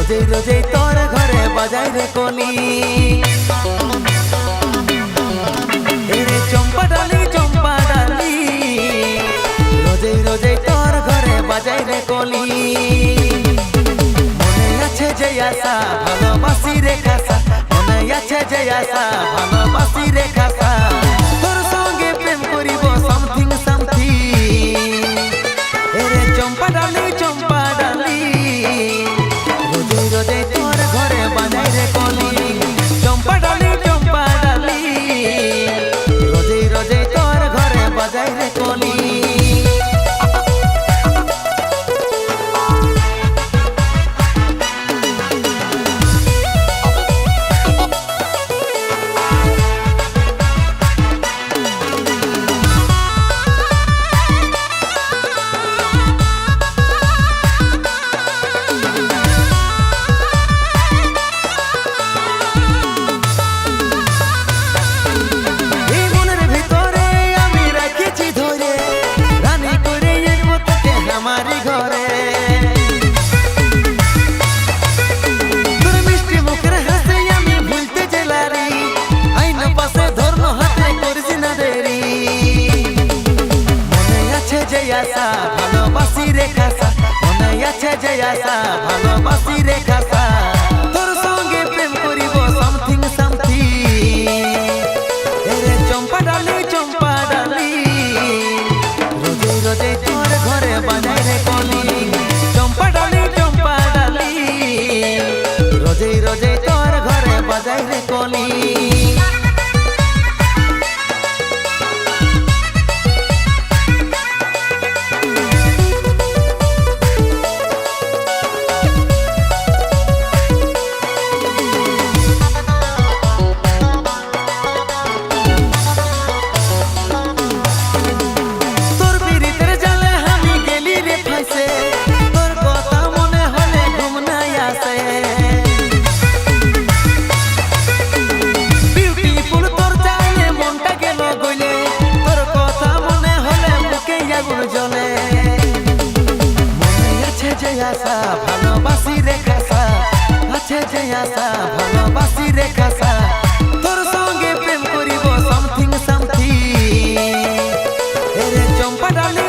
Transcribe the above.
রোজে রোজে তোর ঘরে বাজাই রে কলি এরে চম্পা ডালি রোজে রোজে তোর ঘরে বাজাই রে কলি মনে আছে যে আশা ভালোবাসি রে খাসা মনে আছে যে আশা ভালোবাসি রে খাসা তোর সঙ্গে প্রেম করিব সামথিং এরে চম্পা ডালি রোজে রোজে তোর ঘরে বাজাই রে কলি চম্পা ডালি রোজে রোজে তোর ঘরে বাজাই রে কলি ভালোবাসি রে খাসা মনে আছে যে আশা ভালোবাসি রে খাসা তোর সঙ্গে প্রেম করিব সামথিং এরে চম্পা ডালি রোজে রোজে তোর ঘরে বাজাই রে কলি চম্পা ডালি রোজে রোজে তোর ঘরে বাজাই রে কলি আশা ভালোবাসি রে খাসা আছে যে আশা ভালোবাসি রে খাসা তোর সঙ্গে প্রেম করিব সামথিং এরে চম্পা ডালি